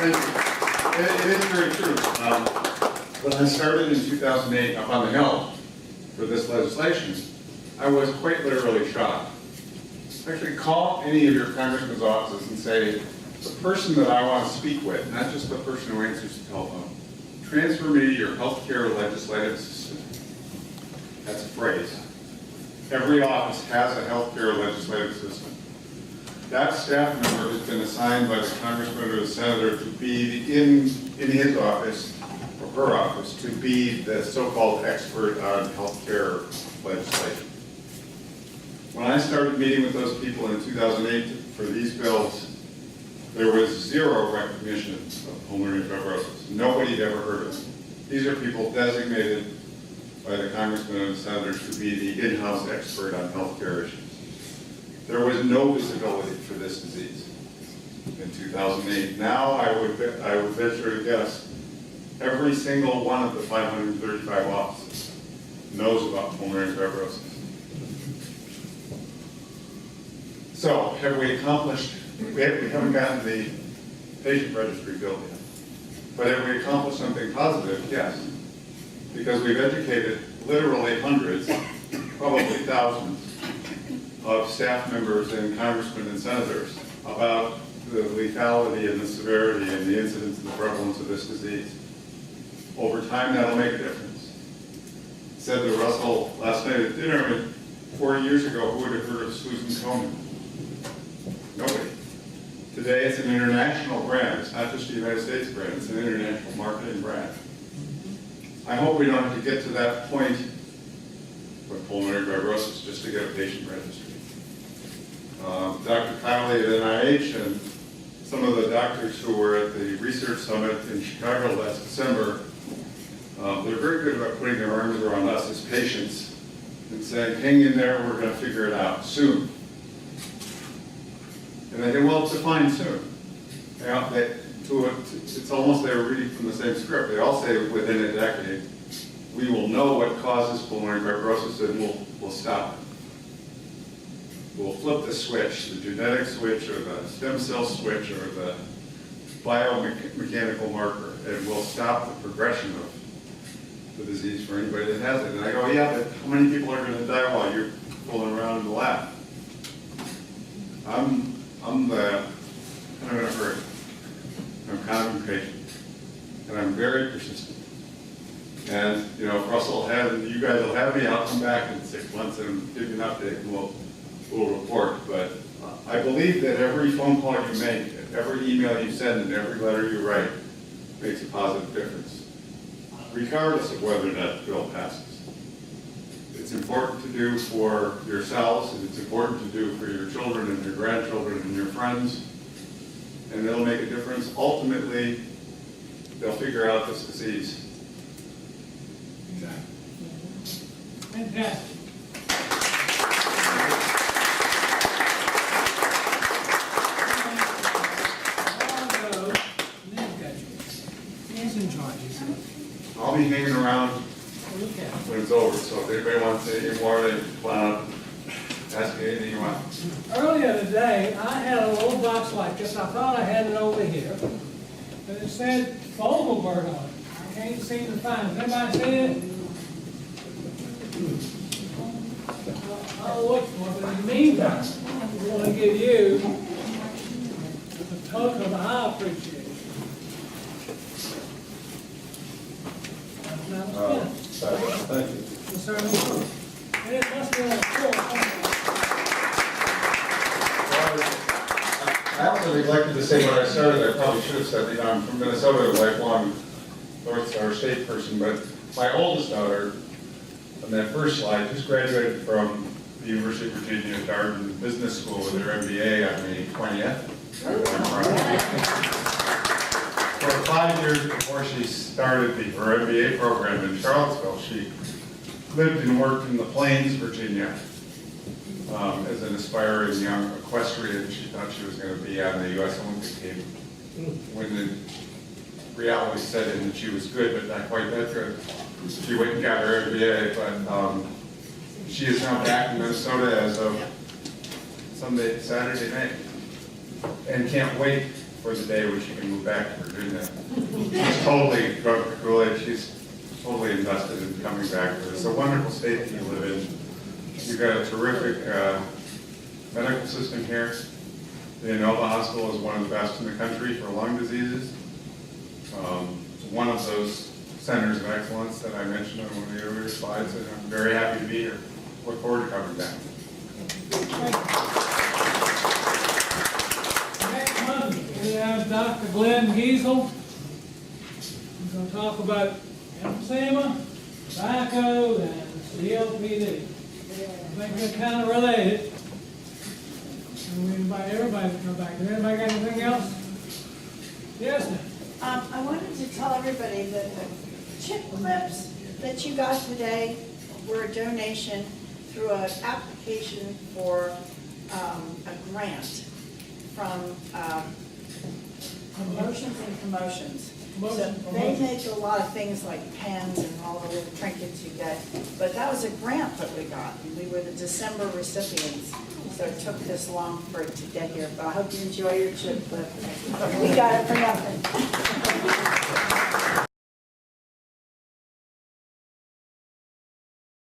Thank you. It is very true. When I started in 2008 up on the Hill for this legislation, I was quite literally shocked. Actually, call any of your congressman's offices and say, the person that I want to speak with, not just the person who answers the telephone, transfer me to your healthcare legislative assistant. That's a phrase. Every office has a healthcare legislative assistant. That staff member has been assigned by the congressman or the senator to be in his office or her office to be the so-called expert on healthcare legislation. When I started meeting with those people in 2008 for these bills, there was zero recognition of pulmonary fibrosis. Nobody had ever heard of it. These are people designated by the congressman and the senators to be the in-house expert on healthcare issues. There was no visibility for this disease in 2008. Now I would venture to guess every single one of the 535 offices knows about pulmonary fibrosis. So have we accomplished, we haven't gotten the patient registry built yet, but have we accomplished something positive? Yes, because we've educated literally hundreds, probably thousands, of staff members and congressmen and senators about the lethality and the severity and the incidence and the prevalence of this disease. Over time, that'll make a difference. Said to Russell last night at dinner, 4 years ago, who would have heard of Susan Komen? Nobody. Today, it's an international brand. It's not just a United States brand. It's an international marketing brand. I hope we don't have to get to that point with pulmonary fibrosis just to get a patient registry. Dr. Connolly at NIH and some of the doctors who were at the research summit in Chicago last December, they're very good about putting their arms around us as patients and saying, hang in there, we're going to figure it out soon. And they say, well, define soon. It's almost they were reading from the same script. They all say within a decade, we will know what causes pulmonary fibrosis and we'll stop it. We'll flip the switch, the genetic switch or the stem cell switch or the biomechanical marker, and we'll stop the progression of the disease for anybody that has it. And I go, yeah, but how many people are going to die while you're fooling around in the lab? I'm in a hurry. I'm kind of impatient, and I'm very persistent. And you know, if Russell and you guys will have me, I'll come back in 6 months and give you an update, and we'll report. But I believe that every phone call you make, every email you send, and every letter you write makes a positive difference, regardless of whether or not the bill passes. It's important to do for yourselves, and it's important to do for your children and your grandchildren and your friends, and it'll make a difference. Ultimately, they'll figure out this disease. Exactly. Fantastic. I'll be hanging around when it's over, so if anybody wants to say any more, they plan on asking anything you want. Earlier today, I had a little box like this. I thought I had it over here, but it said Fogelberg on it. I can't seem to find it. Anybody see it? I'll look for it, but in the meantime, we want to give you a token of our appreciation. Thank you. And it must be on the floor. I also neglected to say when I started, I probably should have said, I'm from Minnesota, a lifelong North Star State person, but my oldest daughter, on that first slide, just graduated from the University of Virginia Darden Business School with her MBA on May 20th. For 5 years before she started her MBA program in Charlottesville, she lived and worked in the Plains, Virginia, as an aspiring young equestrian. She thought she was going to be on the U.S. Olympic team. When the reality set in that she was good, but not quite that good, she went and got her MBA. But she is now back in Minnesota as of Saturday night, and can't wait for the day when she can move back to Virginia. She's totally drunk the Kool-Aid. She's totally invested in coming back. It's a wonderful state that you live in. You've got a terrific medical system here. The Inova Hospital is one of the best in the country for lung diseases. It's one of those centers of excellence that I mentioned on one of the earlier slides, and I'm very happy to be here. Look forward to coming back. Next month, we have Dr. Glenn Giesel. He's going to talk about emphysema, tobacco, and COPD. I think they're kind of related. And we invite everybody to come back. Does anybody got anything else? Yes, ma'am. I wanted to tell everybody that the chip clips that you got today were a donation through an application for a grant from Promotions and Commotions. So they make a lot of things like pens and all the little trinkets you get, but that was a grant that we got, and we were the December recipients. So it took this long for it to get here, but I hope you enjoy your chip clip. We got it for nothing.